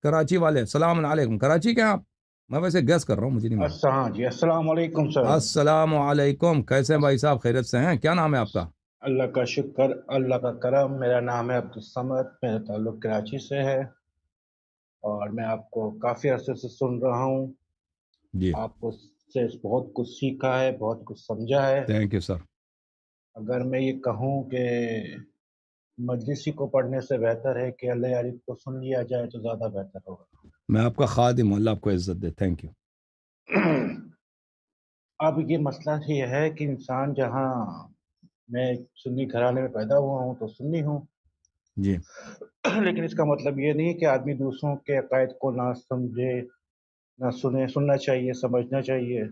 کراچی والے، السلام علیکم. کراچی کے ہیں آپ؟ میں ویسے گیس کر رہا ہوں، مجھے نہیں معلوم. ہاں جی، السلام علیکم سر. السلام علیکم، کیسے ہیں بھائی صاحب؟ خیریت سے ہیں؟ کیا نام ہے آپ کا؟ اللہ کا شکر، اللہ کا کرم. میرا نام ہے عبدالصمد، میرا تعلق کراچی سے ہے اور میں آپ کو کافی عرصے سے سن رہا ہوں. جی آپ کو سے بہت کچھ سیکھا ہے، بہت کچھ سمجھا ہے. تھینک یو سر. اگر میں یہ کہوں کہ مجلسی کو پڑھنے سے بہتر ہے کہ اللہ یاری کو سن لیا جائے تو زیادہ بہتر ہوگا. میں آپ کا خادم ہوں، اللہ آپ کو عزت دے. Thank you. اب یہ مسئلہ یہ ہے کہ انسان، جہاں میں سنی گھرانے میں پیدا ہوا ہوں تو سنی ہوں، جی لیکن اس کا مطلب یہ نہیں کہ آدمی دوسروں کے عقائد کو نہ سمجھے، نہ سنے. سننا چاہیے، سمجھنا چاہیے.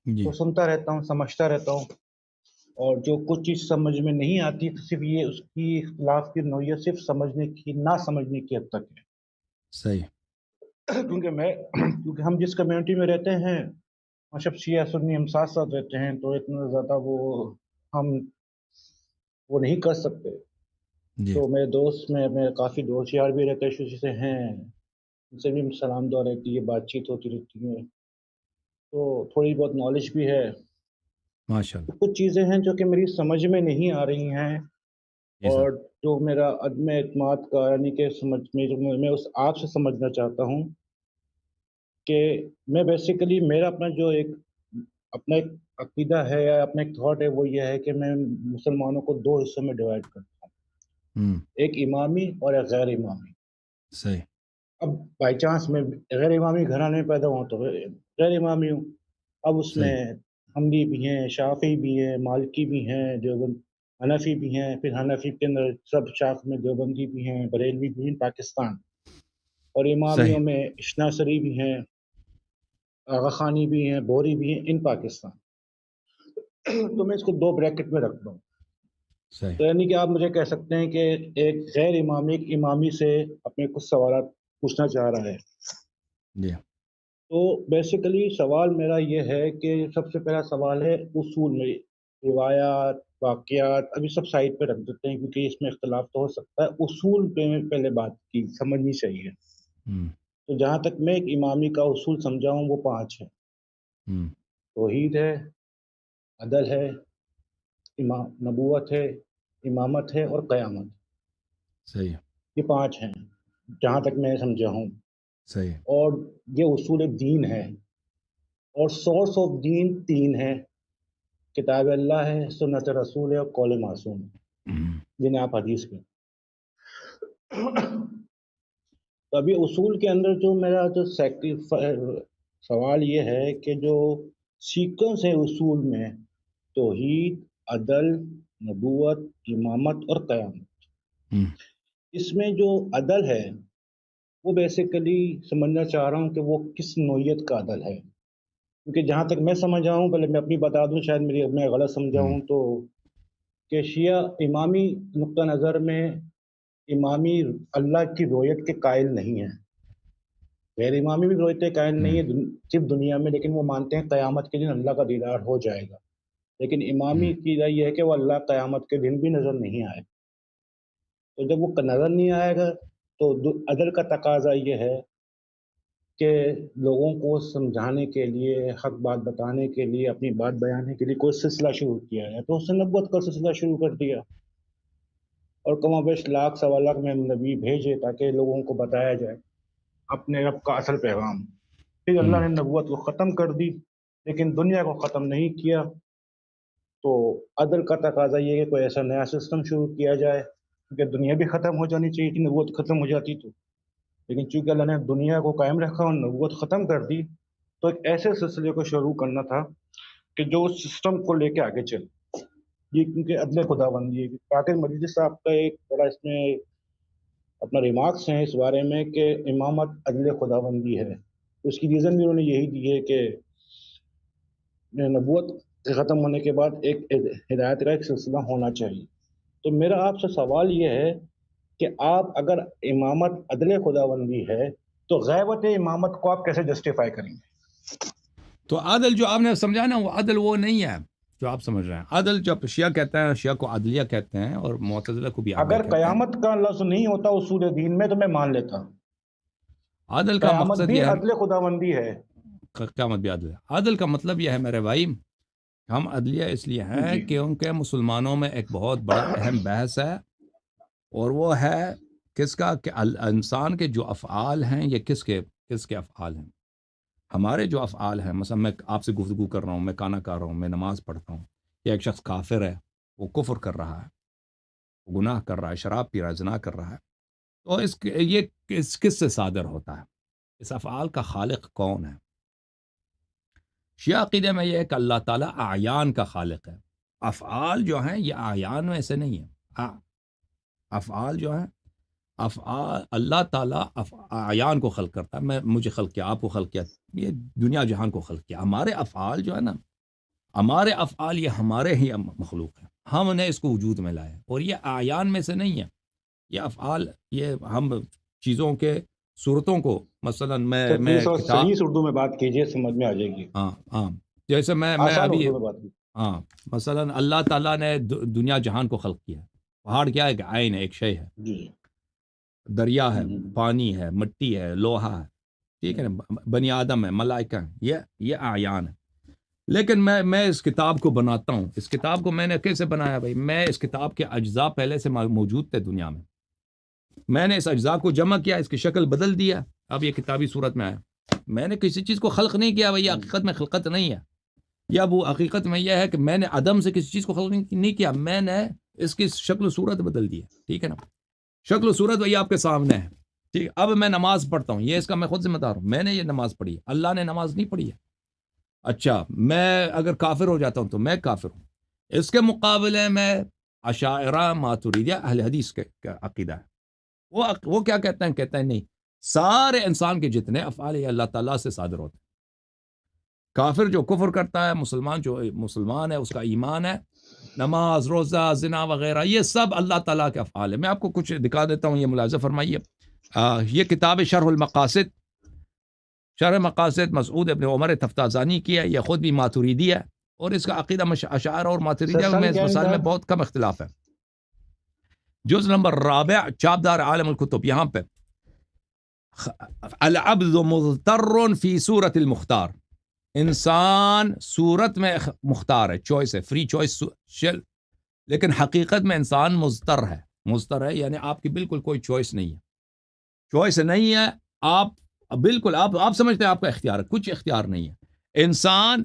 جی تو سنتا رہتا ہوں، سمجھتا رہتا ہوں، اور جو کچھ چیز سمجھ میں نہیں آتی تو صرف یہ اس کی اختلاف کی نوعیت صرف سمجھنے کی، نہ سمجھنے کی حد تک ہے. صحیح. کیونکہ ہم جس کمیونٹی میں رہتے ہیں، مشرب شیعہ سنی ہم ساتھ ساتھ رہتے ہیں، تو اتنا زیادہ ہم وہ نہیں کر سکتے. جی تو میرے کافی دوست یار بھی رہتے شروع سے ہیں، ان سے بھی سلام دعا رہتی ہے، بات چیت ہوتی رہتی ہے، تو تھوڑی بہت نالج بھی ہے. ماشاء اللہ. کچھ چیزیں ہیں جو کہ میری سمجھ میں نہیں آ رہی ہیں، جی سر. اور جو میرا عدم اعتماد کا، یعنی کہ میں اس آپ سے سمجھنا چاہتا ہوں کہ میں بیسیکلی میرا اپنا ایک عقیدہ ہے یا اپنا ایک تھاٹ ہے، وہ یہ ہے کہ میں مسلمانوں کو دو حصوں میں ڈیوائڈ کرتا ہوں، ایک امامی اور ایک غیر امامی. صحیح. اب بائی چانس میں غیر امامی گھرانے میں پیدا ہوں تو غیر امامی ہوں. اب اس میں صحیح. حنبلی بھی ہیں، شافعی بھی ہیں، مالکی بھی ہیں، دیوبند حنفی بھی ہیں. پھر حنفی کے اندر سب شاخ میں دیوبندی بھی ہیں، بریلوی بھی ہیں پاکستان. اور صحیح. امامیوں میں اشناسری بھی ہیں، آغا خانی بھی ہیں، بوری بھی ہیں، ان پاکستان. تو میں اس کو دو بریکٹ میں رکھتا ہوں. صحیح. تو یعنی کہ آپ مجھے کہہ سکتے ہیں کہ ایک غیر امامی ایک امامی سے اپنے کچھ سوالات پوچھنا چاہ رہا ہے. جی تو بیسیکلی سوال میرا یہ ہے کہ سب سے پہلا سوال ہے اصول میں. روایات، واقعات ابھی سب سائڈ پہ رکھ دیتے ہیں کیونکہ اس میں اختلاف تو ہو سکتا ہے. اصول پہ میں پہلے بات کی سمجھنی چاہیے. تو جہاں تک میں ایک امامی کا اصول سمجھا ہوں وہ 5 ہیں. توحید ہے، عدل ہے، نبوت ہے، امامت ہے اور قیامت. صحیح. یہ 5 ہیں جہاں تک میں سمجھا ہوں. صحیح. اور یہ اصول دین ہے، اور سورس آف دین 3 ہے: کتاب اللہ ہے، سنت رسول ہے، اور قول معصوم ہے، جنہیں آپ حدیث میں. تو ابھی اصول کے اندر جو میرا سوال یہ ہے کہ جو سیکوینس ہے اصول میں: توحید، عدل، نبوت، امامت اور قیامت. اس میں جو عدل ہے وہ بیسیکلی سمجھنا چاہ رہا ہوں کہ وہ کس نوعیت کا عدل ہے. کیونکہ جہاں تک میں سمجھا ہوں، پہلے میں اپنی بتا دوں، شاید میں غلط سمجھا ہوں، تو کہ شیعہ امامی نقطہ نظر میں امامی اللہ کی رویت کے قائل نہیں ہیں. غیر امامی بھی رویت کے قائل نہیں ہے صرف دنیا میں، لیکن وہ مانتے ہیں قیامت کے دن اللہ کا دیدار ہو جائے گا. لیکن امامی کی رائے یہ ہے کہ وہ اللہ قیامت کے دن بھی نظر نہیں آئے. تو جب وہ نظر نہیں آئے گا تو عدل کا تقاضا یہ ہے کہ لوگوں کو سمجھانے کے لیے، حق بات بتانے کے لیے، اپنی بات بیانے کے لیے کوئی سلسلہ شروع کیا ہے. تو اس نے نبوت کا سلسلہ شروع کر دیا، اور کم و بیش لاکھ سوا لاکھ میں نبی بھیجے تاکہ لوگوں کو بتایا جائے اپنے رب کا اصل پیغام. پھر اللہ نے نبوت کو ختم کر دی، لیکن دنیا کو ختم نہیں کیا. تو عدل کا تقاضا یہ ہے کہ کوئی ایسا نیا سسٹم شروع کیا جائے، کیونکہ دنیا بھی ختم ہو جانی چاہیے تھی، نبوت ختم ہو جاتی تو. لیکن چونکہ اللہ نے دنیا کو قائم رکھا اور نبوت ختم کر دی، تو ایک ایسے سلسلے کو شروع کرنا تھا کہ جو اس سسٹم کو لے کے آگے چلے. یہ کیونکہ عدل خدا بندی ہے. پاکر مجید صاحب کا ایک بڑا اس میں اپنا ریمارکس ہیں اس بارے میں کہ امامت عدل خدا بندی ہے. اس کی ریزن بھی انہوں نے یہی دی ہے کہ نبوت کے ختم ہونے کے بعد ایک ہدایت کا ایک سلسلہ ہونا چاہیے. تو میرا آپ سے سوال یہ ہے کہ آپ اگر امامت عدل خدا بندی ہے تو غیبت امامت کو آپ کیسے جسٹیفائی کریں گے؟ تو عدل جو آپ نے سمجھا نا، وہ عدل وہ نہیں ہے جو آپ سمجھ رہے ہیں. عدل جو شیعہ کہتے ہیں، شیعہ کو عدلیہ کہتے ہیں، اور معتزلہ کو بھی عدل اگر کہتے ہیں. قیامت کا لفظ نہیں ہوتا اصول دین میں تو میں مان لیتا ہوں. عدل کا مقصد یہ ہے، عدل خداوندی ہے، قیامت بھی عدل ہے۔ عدل کا مطلب یہ ہے میرے بھائی، ہم عدلیہ اس لیے ہیں کیونکہ مسلمانوں میں ایک بہت بڑا اہم بحث ہے، اور وہ ہے کس کا، کہ انسان کے جو افعال ہیں یہ کس کے افعال ہیں۔ ہمارے جو افعال ہیں، مثلا میں آپ سے گفتگو کر رہا ہوں، میں کھانا کھا رہا ہوں، میں نماز پڑھتا ہوں، یا ایک شخص کافر ہے، وہ کفر کر رہا ہے، وہ گناہ کر رہا ہے، شراب پی رہا ہے، زنا کر رہا ہے، تو یہ کس سے صادر ہوتا ہے؟ اس افعال کا خالق کون ہے؟ شیعہ عقیدے میں یہ ہے کہ اللہ تعالیٰ اعیان کا خالق ہے۔ افعال جو ہیں یہ اعیان میں سے نہیں ہیں۔ افعال جو ہیں، افعال اللہ تعالیٰ اعیان کو خلق کرتا ہے، مجھے خلق کیا، آپ کو خلق کیا، یہ دنیا جہان کو خلق کیا۔ ہمارے افعال جو ہے نا، ہمارے افعال یہ ہمارے ہی مخلوق ہیں، ہم نے اس کو وجود میں لایا، اور یہ اعیان میں سے نہیں ہے۔ یہ افعال، یہ ہم چیزوں کے صورتوں کو، مثلا میں صحیح اردو میں بات کیجئے، سمجھ میں آ جائے گی۔ ہاں جیسے میں ابھی مثلا اللہ تعالیٰ نے دنیا جہان کو خلق کیا۔ پہاڑ کیا ہے؟ کہ عین ہے، ایک شے ہے، دریا ہے، پانی ہے، مٹی ہے، لوہا ہے، ٹھیک ہے نا، بنی آدم ہے، ملائکہ ہیں، یہ اعیان ہے۔ لیکن میں اس کتاب کو بناتا ہوں، اس کتاب کو میں نے کیسے بنایا بھائی؟ میں اس کتاب کے اجزاء پہلے سے موجود تھے دنیا میں نے اس اجزاء کو جمع کیا، اس کی شکل بدل دیا، اب یہ کتابی صورت میں آیا۔ میں نے کسی چیز کو خلق نہیں کیا بھائی، حقیقت میں خلقت نہیں ہے، یا وہ حقیقت میں یہ ہے کہ میں نے عدم سے کسی چیز کو خلق نہیں کیا، میں نے اس کی شکل و صورت بدل دی ہے، ٹھیک ہے نا۔ شکل و صورت وہی آپ کے سامنے ہے، ٹھیک ہے۔ اب میں نماز پڑھتا ہوں، یہ اس کا میں خود ذمہ دار ہوں، میں نے یہ نماز پڑھی ہے، اللہ نے نماز نہیں پڑھی ہے۔ اچھا، میں اگر کافر ہو جاتا ہوں تو میں کافر ہوں۔ اس کے مقابلے میں اشاعرہ ماتریدیہ اہل حدیث کے عقیدہ ہے، وہ کیا کہتے ہیں نہیں، سارے انسان کے جتنے افعال یہ اللہ تعالیٰ سے صادر ہوتے ہیں۔ کافر جو کفر کرتا ہے، مسلمان جو مسلمان ہے، اس کا ایمان ہے، نماز، روزہ، زنا وغیرہ، یہ سب اللہ تعالیٰ کے افعال ہے۔ میں آپ کو کچھ دکھا دیتا ہوں، یہ ملاحظہ فرمائیے۔ یہ کتاب شرح المقاصد، شرح مقاصد مسعود ابن عمر تفتازانی کی ہے، یہ خود بھی ماتریدی ہے، اور اس کا عقیدہ اشاعرہ اور ماتریدیہ میں اس مسائل میں بہت کم اختلاف ہے۔ جز نمبر 4، چاپدار عالم الکتب، یہاں پہ العبد مضطر فی صورت المختار، انسان صورت میں مختار ہے، چوائس ہے، فری چوائس، لیکن حقیقت میں انسان مضطر ہے، یعنی آپ کی بالکل کوئی چوائس نہیں ہے، چوائس نہیں ہے، آپ بالکل آپ سمجھتے ہیں آپ کا اختیار ہے، کچھ اختیار نہیں ہے، انسان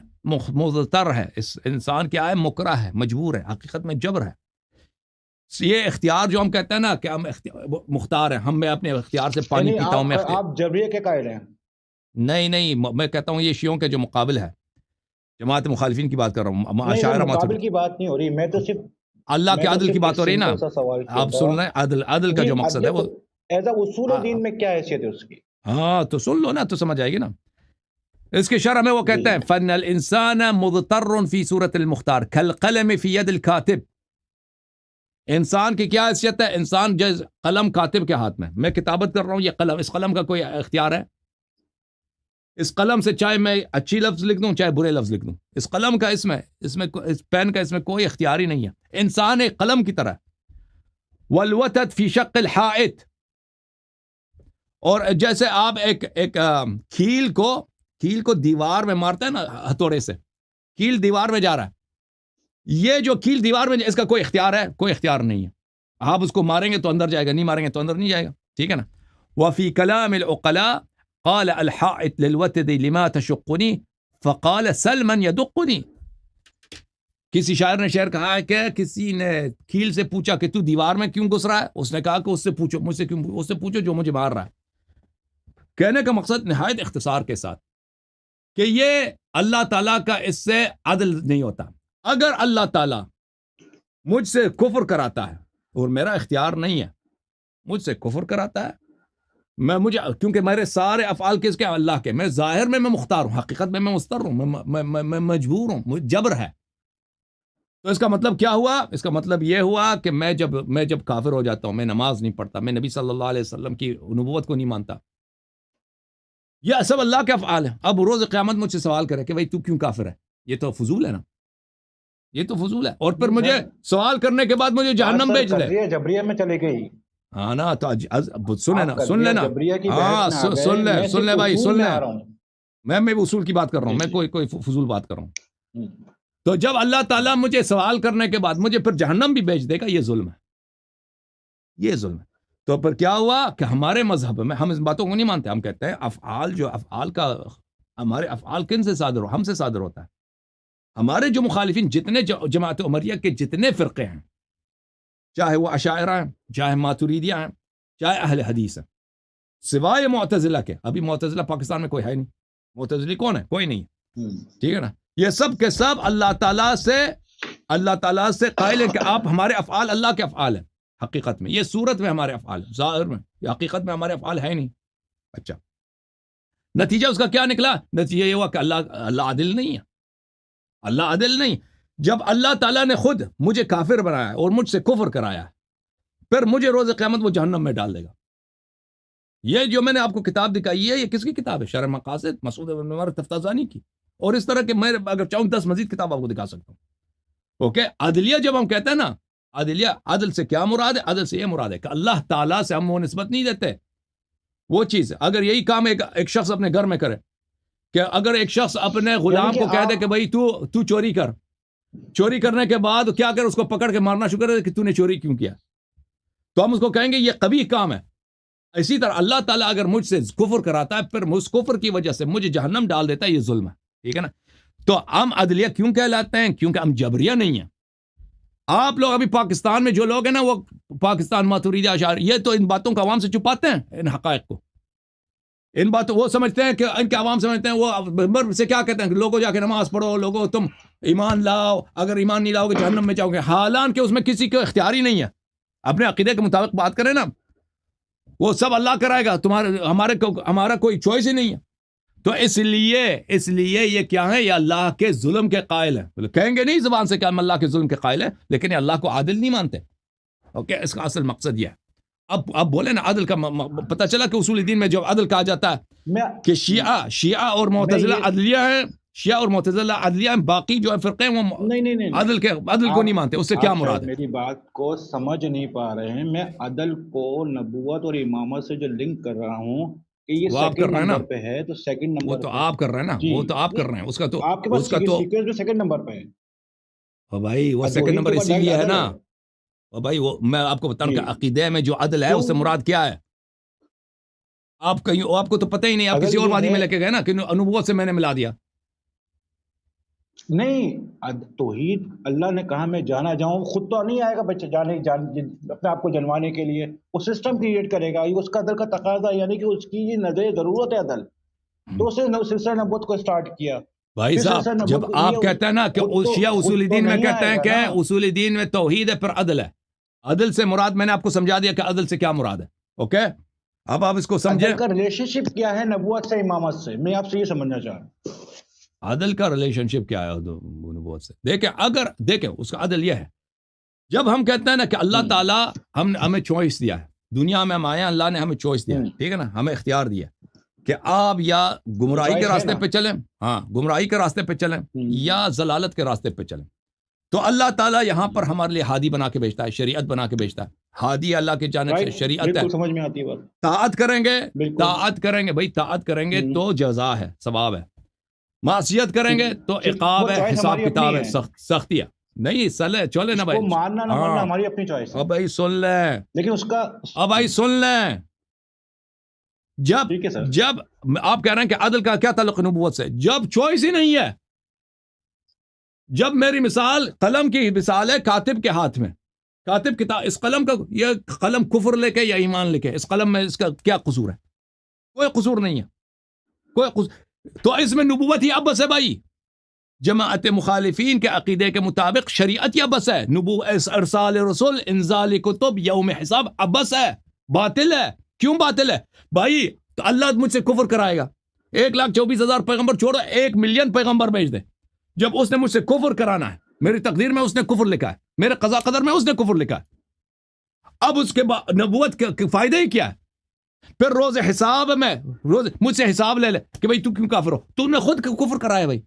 مضطر ہے، انسان کیا ہے؟ مکرہ ہے، مجبور ہے، حقیقت میں جبر ہے۔ یہ اختیار جو ہم کہتے ہیں نا کہ ہم مختار ہیں، ہم میں اپنے اختیار سے پانی پیتا ہوں، میں آپ جبریہ کے قائل ہیں؟ نہیں، میں کہتا ہوں یہ شیعوں کے جو مقابل ہے، جماعت مخالفین کی بات کر رہا ہوں، اشاعرہ مقابل کی بات نہیں ہو رہی، میں تو صرف اللہ کے عدل کی بات ہو رہی نا، آپ سن لیں، عدل کا جو مقصد ہے وہ ایز اصول دین میں کیا حیثیت ہے اس کی؟ ہاں تو سن لو نا، تو سمجھ آئے گی نا۔ اس کے شرح میں وہ کہتے ہیں فن الانسان مضطر فی صورت المختار کالقلم فی ید الکاتب، انسان کی کیا حیثیت ہے؟ انسان جیسے قلم کاتب کے ہاتھ میں کتابت کر رہا ہوں، یہ قلم، اس قلم کا کوئی اختیار ہے؟ اس قلم سے چاہے میں اچھی لفظ لکھ دوں چاہے برے لفظ لکھ دوں، اس قلم کا اس پین کا اس میں کوئی اختیار ہی نہیں ہے، انسان ایک قلم کی طرح۔ والوتد فی شق الحائط، اور جیسے آپ ایک کھیل کو دیوار میں مارتے ہیں نا ہتھوڑے سے، کھیل دیوار میں جا رہا ہے، یہ جو کھیل دیوار میں، اس کا کوئی اختیار ہے؟ کوئی اختیار نہیں ہے، آپ اس کو ماریں گے تو اندر جائے گا، نہیں ماریں گے تو اندر نہیں جائے گا، ٹھیک ہے نا۔ وفی کلام العقلاء قال الحائط للوتد لما تشقنی فقال سل من یدقنی، کسی شاعر نے شعر کہا ہے کہ کسی نے کھیل سے پوچھا کہ تو دیوار میں کیوں گھس رہا ہے، اس نے کہا کہ اس سے پوچھو، مجھ سے کیوں، اس سے پوچھو جو مجھے مار رہا ہے۔ کہنے کا مقصد نہایت اختصار کے ساتھ کہ یہ اللہ تعالیٰ کا اس سے عدل نہیں ہوتا۔ اگر اللہ تعالیٰ مجھ سے کفر کراتا ہے اور میرا اختیار نہیں ہے، مجھ سے کفر کراتا ہے، مجھے کیونکہ میرے سارے افعال کس کے؟ اللہ کے، میں ظاہر میں مختار ہوں، حقیقت میں مضطر ہوں، میں مجبور ہوں، مجھے جبر ہے۔ تو اس کا مطلب کیا ہوا؟ اس کا مطلب یہ ہوا کہ میں جب کافر ہو جاتا ہوں، میں نماز نہیں پڑھتا، میں نبی صلی اللہ علیہ وسلم کی نبوت کو نہیں مانتا، یہ سب اللہ کے افعال ہیں۔ اب روز قیامت مجھ سے سوال کرے کہ بھائی تو کیوں کافر ہے، یہ تو فضول ہے نا، یہ تو فضول ہے، اور پھر مجھے سوال کرنے کے بعد مجھے جہنم بھیج دے۔ جبریہ میں چلے گئی، ہاں نا تو سن لینا آپ سن لینا جبریہ کی ہاں بحث میں آ گئے، سن لے میں سن لے صرف بھائی اصول سن میں لے، آ رہا ہوں۔ میں اصول کی بات کر رہا ہوں، میں کوئی فضول بات کر رہا ہوں۔ تو جب اللہ تعالیٰ مجھے سوال کرنے کے بعد مجھے پھر جہنم بھی بھیج دے گا، یہ ظلم ہے، یہ ظلم ہے۔ تو پھر کیا ہوا کہ ہمارے مذہب میں ہم اس باتوں کو نہیں مانتے، ہم کہتے ہیں افعال کا ہمارے افعال کن سے صادر ہم سے صادر ہوتا ہے۔ ہمارے جو مخالفین جتنے جماعت عمریہ کے جتنے فرقے ہیں، چاہے وہ اشاعرہ ہیں، چاہے ماتریدیہ ہیں، چاہے اہل حدیث ہیں، سوائے معتزلہ کے، ابھی معتزلہ پاکستان میں کوئی ہے نہیں، معتزلی کون ہے؟ کوئی نہیں، ٹھیک ہے نا۔ یہ سب کے سب اللہ تعالیٰ سے قائل ہیں کہ آپ ہمارے افعال اللہ کے افعال ہیں، حقیقت میں یہ صورت میں ہمارے افعال ہیں، ظاہر میں یہ حقیقت میں ہمارے افعال ہے نہیں۔ اچھا، نتیجہ اس کا کیا نکلا؟ نتیجہ یہ ہوا کہ اللہ عادل نہیں ہے، اللہ عادل نہیں۔ جب اللہ تعالیٰ نے خود مجھے کافر بنایا اور مجھ سے کفر کرایا، پھر مجھے روز قیامت وہ جہنم میں ڈال دے گا۔ یہ جو میں نے آپ کو کتاب دکھائی ہے، یہ کس کی کتاب ہے؟ شرح مقاصد مسعود بن عمر تفتازانی کی، اور اس طرح کے میں اگر چاہوں 10 مزید کتاب آپ کو دکھا سکتا ہوں۔ اوکے، عدلیہ جب ہم کہتے ہیں نا، عدلیہ، عدل سے کیا مراد ہے؟ عدل سے یہ مراد ہے کہ اللہ تعالیٰ سے ہم وہ نسبت نہیں دیتے، وہ چیز ہے۔ اگر یہی کام ایک شخص اپنے گھر میں کرے، کہ اگر ایک شخص اپنے غلام کو کہہ دے کہ بھائی تو چوری کر، چوری کرنے کے بعد کیا کر، اس کو پکڑ کے مارنا شروع کر دے کہ تو نے چوری کیوں کیا، تو ہم اس کو کہیں گے یہ قبیح کام ہے۔ اسی طرح اللہ تعالیٰ اگر مجھ سے کفر کراتا ہے، پھر اس کفر کی وجہ سے مجھے جہنم ڈال دیتا ہے، یہ ظلم ہے، ٹھیک ہے نا۔ تو ہم عدلیہ کیوں کہلاتے ہیں؟ کیونکہ ہم جبریہ نہیں ہیں۔ آپ لوگ ابھی پاکستان میں جو لوگ ہیں نا، وہ پاکستان ماتریدی اشاعرہ، یہ تو ان باتوں کو عوام سے چھپاتے ہیں، ان حقائق کو، ان باتوں وہ سمجھتے ہیں کہ ان کے عوام سمجھتے ہیں، وہ منبر سے کیا کہتے ہیں کہ لوگوں جا کے نماز پڑھو، لوگوں تم ایمان لاؤ، اگر ایمان نہیں لاؤ گے جہنم میں جاؤ گے، حالانکہ اس میں کسی کو اختیار ہی نہیں ہے۔ اپنے عقیدے کے مطابق بات کریں نا، وہ سب اللہ کرائے گا، ہمارا کوئی چوائس ہی نہیں ہے۔ تو اس لیے یہ کیا ہے؟ یہ اللہ کے ظلم کے قائل ہیں، کہیں گے نہیں زبان سے کہ ہم اللہ کے ظلم کے قائل ہیں، لیکن یہ اللہ کو عادل نہیں مانتے۔ اوکے، اس کا اصل مقصد یہ ہے۔ اب بولے نا عدل کا پتہ چلا کہ اصول دین میں جو عدل کہا جاتا ہے کہ شیعہ اور معتزلہ عدلیہ ہیں، شیعہ اور معتزلہ عدلیہ ہیں، باقی جو فرقے ہیں وہ عدل کو نہیں مانتے۔ اس سے کیا مراد ہے؟ میری بات کو سمجھ نہیں پا رہے ہیں۔ میں عدل کو نبوت اور امامت سے جو لنک کر رہا ہوں کہ یہ سیکنڈ نمبر پہ ہے، تو سیکنڈ نمبر وہ تو آپ کر رہے ہیں نا، وہ تو آپ کر رہے ہیں، اس کا تو آپ کے پاس سیکوینس میں سیکنڈ نمبر پہ ہے بھائی، وہ سیکنڈ نمبر اسی لیے ہے نا بھائی۔ وہ میں آپ کو بتاؤں کہ عقیدے میں جو عدل ہے اس سے مراد کیا ہے؟ آپ کو تو پتہ ہی نہیں، آپ کسی اور وادی میں لے کے گئے نا کہ نبوت سے میں نے ملا دیا۔ نہیں، توحید اللہ نے کہا میں جانا جاؤں، خود تو نہیں آئے گا بچہ اپنے آپ کو جنوانے کے لیے، وہ سسٹم کریٹ کرے گا، یہ اس کا عدل کا تقاضا، یعنی کہ اس کی یہ نظر ضرورت ہے عدل، تو اس نے سلسلہ نبوت کو سٹارٹ کیا۔ بھائی صاحب، جب آپ کہتے ہیں نا کہ شیعہ اصول دین میں کہتے ہیں کہ اصول دین میں توحید ہے، پھر عدل ہے، عدل سے مراد میں نے آپ کو سمجھا دیا کہ عدل سے کیا مراد ہے۔ اوکے، اب آپ اس کو سمجھیں، عدل کا ریلیشن شپ کیا ہے نبوت سے، امامت سے، میں آپ سے یہ سمجھنا چاہ رہا ہوں۔ عدل کا ریلیشن شپ کیا ہے نبوت سے؟ دیکھیں اس کا عدل یہ ہے، جب ہم کہتے ہیں نا کہ اللہ تعالیٰ ہمیں چوائس دیا ہے، دنیا میں ہم آئے ہیں، اللہ نے ہمیں چوائس دیا ہے، ٹھیک ہے نا، ہمیں اختیار دیا کہ آپ یا گمراہی کے راستے پہ چلیں، گمراہی کے راستے پہ چلیں، یا ضلالت کے راستے پہ چلیں۔ تو اللہ تعالیٰ یہاں پر ہمارے لیے ہادی بنا کے بھیجتا ہے، شریعت بنا کے بھیجتا ہے۔ ہادی اللہ کی جانب سے شریعت ہے، سمجھ میں آتی ہے بات۔ طاعت کریں گے بھائی، طاعت کریں گے تو جزا ہے، ثواب ہے، معصیت کریں گے تو عقاب ہے، حساب کتاب ہے، سختی ہے۔ نہیں چلے نا بھائی، ماننا نہ ماننا ہماری اپنی چوائس ہے۔ اب بھائی سن لیں، لیکن اس کا سن لیں، جب آپ کہہ رہے ہیں کہ عدل کا کیا تعلق نبوت سے، جب چوائس ہی نہیں ہے، جب میری مثال قلم کی مثال ہے کاتب کے ہاتھ میں، کاتب کتاب، اس قلم کا، یہ قلم کفر لے کے یا ایمان لے کے، اس قلم میں اس کا کیا قصور ہے؟ کوئی قصور نہیں ہے، کوئی قصور۔ تو اس میں نبوت ہی ابس ہے بھائی، جماعت مخالفین کے عقیدے کے مطابق شریعت ہی ابس ہے، ارسال رسول، انزال کتب، یوم حساب ابس ہے، باطل ہے۔ کیوں باطل ہے بھائی؟ تو اللہ مجھ سے کفر کرائے گا، 1,24,000 پیغمبر چھوڑو، 1 ملین پیغمبر بھیج دے، جب اس نے مجھ سے کفر کرانا ہے، میری تقدیر میں اس نے کفر لکھا ہے، میرے قضا قدر میں اس نے کفر لکھا ہے، اب اس کے بعد نبوت کے فائدہ ہی کیا ہے؟ پھر روز حساب میں مجھ سے حساب لے لے کہ بھائی تو کیوں کافر ہو، تم نے خود کفر کرایا بھائی،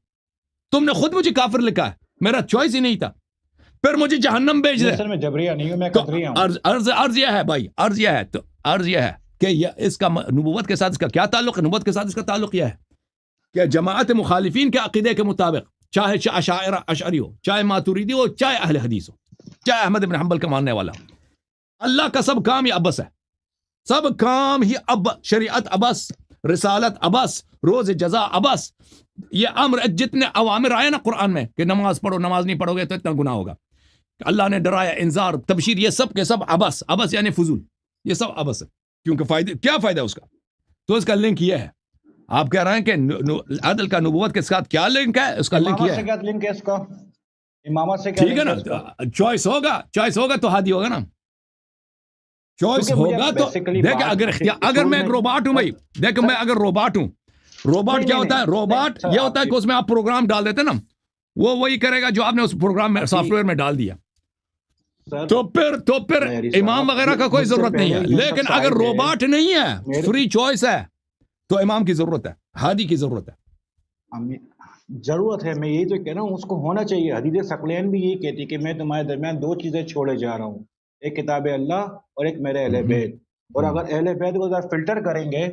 تم نے خود مجھے کافر لکھا ہے، میرا چوائس ہی نہیں تھا۔ پھر مجھے جہنم بھیج دے. اصل میں جبریہ نہیں ہوں میں، تو قدریہ ہوں. عرض یہ ہے بھائی، عرض یہ ہے کہ اس کا نبوت کے ساتھ اس کا کیا تعلق ہے؟ نبوت کے ساتھ اس کا تعلق یہ ہے کہ جماعت مخالفین کے عقیدے کے مطابق، چاہے اشعری ہو، چاہے ماتوریدی ہو، چاہے اہل حدیث ہو، چاہے احمد بن حنبل کا ماننے والا، اللہ کا سب کام ہی ابس ہے. سب کام ہی شریعت ابس، رسالت ابس، روز جزا ابس. یہ امر جتنے اوامر آئے نا قرآن میں کہ نماز پڑھو، نماز نہیں پڑھو گے تو اتنا گناہ ہوگا، اللہ نے ڈرایا، انذار، تبشیر، یہ سب کے سب ابس. ابس یعنی فضول، یہ سب ابس ہے. کیونکہ کیا فائدہ اس کا؟ تو اس کا لنک یہ ہے. آپ کہہ رہے ہیں کہ عدل کا نبوت کے ساتھ کیا لنک ہے؟ اس کا لنک یہ ہے. کیا لنک ہے اس کا؟ امامت سے کیا ٹھیک ہے نا، چوائس ہوگا تو ہادی ہوگا نا. چوائس ہوگا تو دیکھ، اگر میں ایک روباٹ ہوں بھائی، دیکھ میں اگر روباٹ ہوں، روباٹ کیا ہوتا ہے؟ روباٹ یہ ہوتا ہے کہ اس میں آپ پروگرام ڈال دیتے نا، وہ وہی کرے گا جو آپ نے اس پروگرام میں سافٹ ویئر میں ڈال دیا. تو پھر امام وغیرہ کا کوئی ضرورت نہیں ہے. لیکن اگر روباٹ نہیں ہے، فری چوائس ہے، تو امام کی ضرورت ہے، ہادی کی ضرورت ہے. ضرورت ہے، میں یہی تو کہہ رہا ہوں، اس کو ہونا چاہیے. حدیث ثقلین بھی یہی کہتی کہ میں تمہارے درمیان دو چیزیں چھوڑے جا رہا ہوں، ایک کتاب اللہ اور ایک میرے اہل بیت. اور اگر اہل بیت کو ذرا فلٹر کریں گے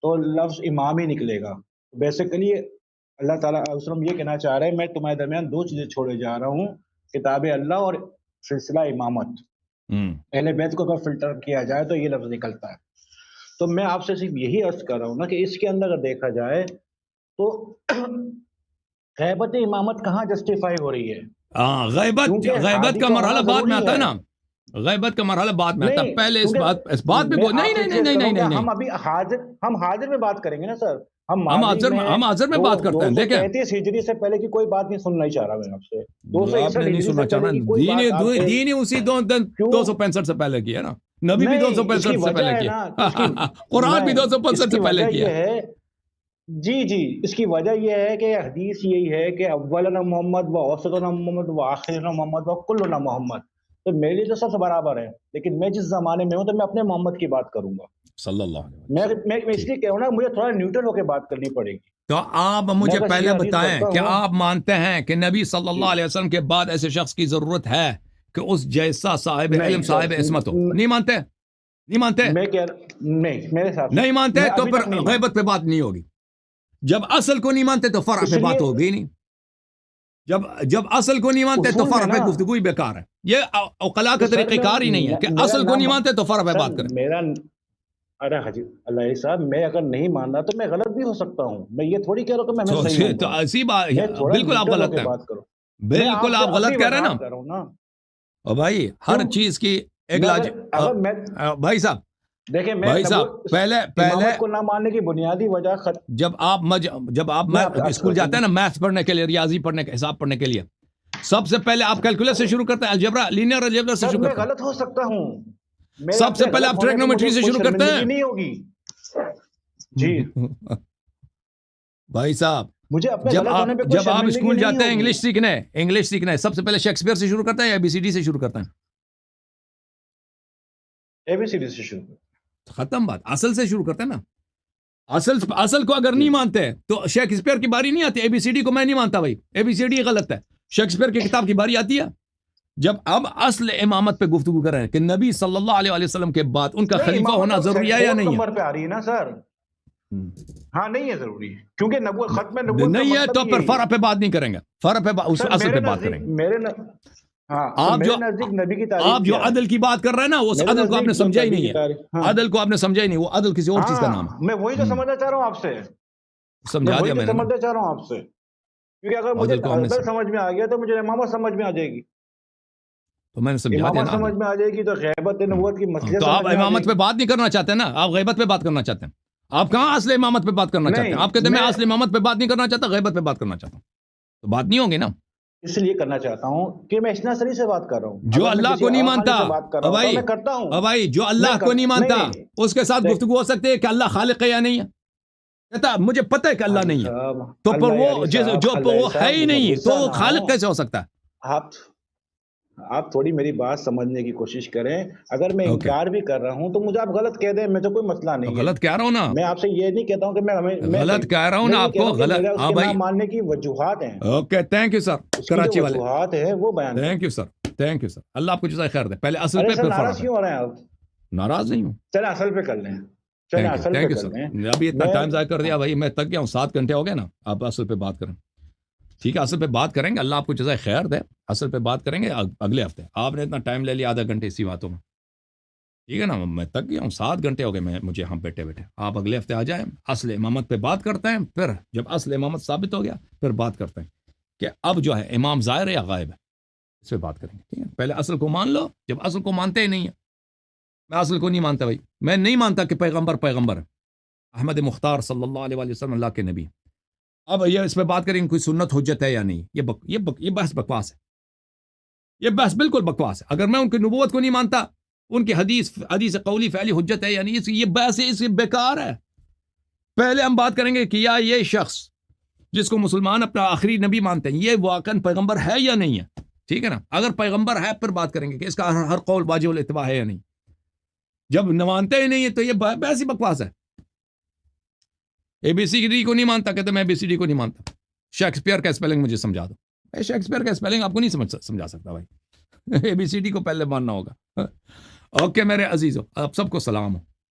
تو لفظ امام ہی نکلے گا. بیسیکلی اللہ تعالیٰ وسلم یہ کہنا چاہ رہے ہیں میں تمہارے درمیان دو چیزیں چھوڑے جا رہا ہوں، کتاب اللہ اور سلسلہ امامت. اہل بیت کو اگر فلٹر کیا جائے تو یہ لفظ نکلتا ہے. تو میں آپ سے صرف یہی عرض کر رہا ہوں نا کہ اس کے اندر اگر دیکھا جائے تو غیبت امامت کہاں جسٹیفائی ہو رہی ہے؟ غیبت کا مرحلہ بعد میں آتا ہے نا، غیبت کا مرحلہ بعد میں آتا ہے. پہلے اس بات پہ نہیں، ہم ابھی حاضر میں بات کریں گے نا سر. ہم حاضر میں بات کرتے ہیں. دیکھیں 235 ہجری سے پہلے کی کوئی بات نہیں سننا ہی چاہ رہا میں آپ سے. 261 نہیں سننا چاہ رہا. دین ہی اسی 265 سے پہلے کی ہے نا، نبی بھی 265 سے پہلے کیا، قرآن بھی 265 سے پہلے کیا ہے. جی اس کی وجہ یہ ہے کہ حدیث یہی ہے کہ اولنا محمد و اوسطنا محمد و آخرنا محمد و کلنا محمد. تو میرے لیے تو سب سے برابر ہے، لیکن میں جس زمانے میں ہوں تو میں اپنے محمد کی بات کروں گا صلی اللہ علیہ وسلم. میں اس لیے کہہ رہا ہوں نا، مجھے تھوڑا نیوٹرل ہو کے بات کرنی پڑے گی. تو آپ مجھے پہلے بتائیں کہ آپ مانتے ہیں کہ نبی صلی اللہ علیہ وسلم کے بعد ایسے شخص کی ضرورت ہے کہ اس جیسا صاحب علم، صاحب عصمت ہو؟ نہیں مانتے؟ میرے ساتھ نہیں مانتے تو پھر غیبت پہ بات نہیں ہوگی. جب اصل کو نہیں مانتے تو فرع پہ بات ہوگی نہیں. جب اصل کو نہیں مانتے تو فرع پہ گفتگو ہی بیکار ہے. یہ عقلاء کا طریقہ کار ہی نہیں ہے کہ اصل کو نہیں مانتے تو فرع پہ بات کریں. ارے حاجی اللہ صاحب، میں اگر نہیں ماننا تو میں غلط بھی ہو سکتا ہوں. میں یہ تھوڑی کہہ رہا ہوں کہ میں صحیح ہوں. تو ایسی بات بالکل آپ غلط ہیں، بالکل آپ غلط کہہ رہے ہیں نا. اور بھائی ہر چیز کی ایک بھائی صاحب دیکھیں، بھائی صاحب پہلے کو نہ ماننے کی بنیادی وجہ جب آپ اسکول جاتے ہیں نا میتھس پڑھنے کے لیے، ریاضی پڑھنے کے، حساب پڑھنے کے لیے، سب سے پہلے آپ کیلکولس سے شروع کرتے ہیں، الجبرا، لینئر الجبرا سے شروع کرتے ہیں. میں غلط ہو سکتا ہوں، سب سے پہلے آپ ٹریگنومیٹری سے شروع کرتے ہیں. نہیں ہوگی جی بھائی صاحب، جب آپ اسکول جاتے ہیں انگلش سیکھنے، سب سے پہلے شیکسپیئر سے شروع کرتے ہیں یا ABCD سے شروع کرتے ہیں؟ ABCD سے شروع. ختم بات. اصل سے شروع کرتے ہیں نا. اصل کو اگر نہیں مانتے تو شیکسپیئر کی باری نہیں آتی. ABCD کو میں نہیں مانتا بھائی، ABCD غلط ہے. شیکسپیئر کی کتاب کی باری آتی ہے. جب اب اصل امامت پہ گفتگو کر رہے ہیں کہ نبی صلی اللہ علیہ وسلم کے بعد ان کا خلیفہ ہونا ضروری ہے یا نہیں ہے؟ نمبر پہ آ رہی ہے نا سر. ہاں نہیں ہے ضروری، کیونکہ نبوت ختم نبوت نہیں ہے تو پھر فرع پہ بات نہیں کریں گے، فرع پہ اس اصل پہ بات کریں گے. آپ جو عدل کی بات کر رہے ہیں نا، اس عدل کو آپ نے سمجھا ہی نہیں ہے. عدل کو آپ نے سمجھا ہی نہیں، وہ عدل کسی اور چیز کا نام ہے. میں وہی تو سمجھنا چاہ رہا ہوں آپ سے، سمجھا دیا میں نے. سمجھنا چاہ رہا ہوں آپ سے، کیونکہ اگر مجھے عدل سمجھ میں آ گیا تو مجھے امامت سمجھ میں آ جائے گی. تو میں نے سمجھا دیا نا، سمجھ میں آ جائے گی تو غیبت نبوت کی مسئلہ. تو آپ امامت پہ بات نہیں کرنا چاہتے نا، آپ غیبت پہ بات کرنا چاہتے ہیں. آپ کہاں اصل امامت پہ بات کرنا چاہتے ہیں؟ آپ کہتے ہیں میں اصل امامت پہ بات نہیں کرنا چاہتا، غیبت پہ بات کرنا چاہتا ہوں. تو بات نہیں ہوگی نا. اس لیے کرنا چاہتا ہوں کہ میں اشنا سری سے بات کر رہا ہوں. جو اللہ کو نہیں مانتا بھائی، جو اللہ کو نہیں مانتا اس کے ساتھ گفتگو ہو سکتی ہے کہ اللہ خالق ہے یا نہیں ہے. کہتا مجھے پتہ ہے کہ اللہ نہیں ہے، تو پر وہ جو وہ ہے ہی نہیں تو وہ خالق کیسے ہو سکتا ہے؟ آپ تھوڑی میری بات سمجھنے کی کوشش کریں. اگر میں انکار بھی کر رہا ہوں تو مجھے آپ غلط کہہ دیں، میں تو کوئی مسئلہ نہیں. غلط کہہ رہا ہوں نا، میں آپ سے یہ نہیں کہتا ہوں کہ میں غلط کہہ رہا ہوں نا آپ کو. غلط ہاں بھائی، ماننے کی وجوہات ہیں. Okay, thank you sir. Karachi والے وجوہات ہیں وہ بیان. Thank you sir. Thank you sir, اللہ آپ کو جزائے خیر دے. پہلے اصل ارے پہ سر پھر ناراض فرع کیوں ہو رہے ہیں آپ؟ پہ. ناراض نہیں ہوں. چلیں اصل پہ کر لیں، چلیں اصل پہ تھینک یو کر سر. لیں. ابھی اتنا میں- ٹائم ضائع کر دیا بھائی، میں تک گیا ہوں. 7 گھنٹے ہو گئے نا. آپ اصل پہ بات کریں. ٹھیک ہے، اصل پہ بات کریں گے. اللہ آپ کو جزائے خیر دے. اصل پہ بات کریں گے اگلے ہفتے. آپ نے اتنا ٹائم لے لیا، آدھا گھنٹے اسی باتوں میں. ٹھیک ہے نا، میں تک گیا ہوں. 7 گھنٹے ہو گئے مجھے یہاں بیٹھے بیٹھے. آپ اگلے ہفتے آ جائیں، اصل امامت پہ بات کرتے ہیں. پھر جب اصل امامت ثابت ہو گیا پھر بات کرتے ہیں کہ اب جو ہے امام ظاہر ہے یا غائب ہے، اس پہ بات کریں گے. ٹھیک ہے، پہلے اصل کو مان لو. جب اصل کو مانتے ہی نہیں ہیں، میں اصل کو نہیں مانتا بھائی. میں نہیں مانتا کہ پیغمبر ہے. احمد مختار صلی اللہ علیہ وآلہ وسلم اللہ کے نبی. اب یہ اس پہ بات کریں گے کوئی سنت حجت ہے یا نہیں. یہ بحث بکواس ہے. یہ بحث بالکل بکواس ہے. اگر میں ان کی نبوت کو نہیں مانتا، ان کی حدیث قولی فعلی حجت ہے یا نہیں، یہ بحث ہے، اس بیکار ہے. پہلے ہم بات کریں گے کہ یہ شخص جس کو مسلمان اپنا آخری نبی مانتے ہیں، یہ واقعاً پیغمبر ہے یا نہیں ہے. ٹھیک ہے نا. اگر پیغمبر ہے پھر بات کریں گے کہ اس کا ہر قول واجب الاتباع ہے یا نہیں. جب نہ مانتے ہی نہیں ہے تو یہ بحث ہی بکواس ہے. اے بی سی ڈی کو نہیں مانتا، کہتے میں اے بی سی ڈی کو نہیں مانتا. شیکسپیئر کا اسپیلنگ مجھے سمجھا دو. میں شیکسپیئر کا اسپیلنگ آپ کو نہیں سمجھا سکتا بھائی. اے بی سی ڈی کو پہلے ماننا ہوگا. اوکے میرے عزیزو، آپ سب کو سلام ہو.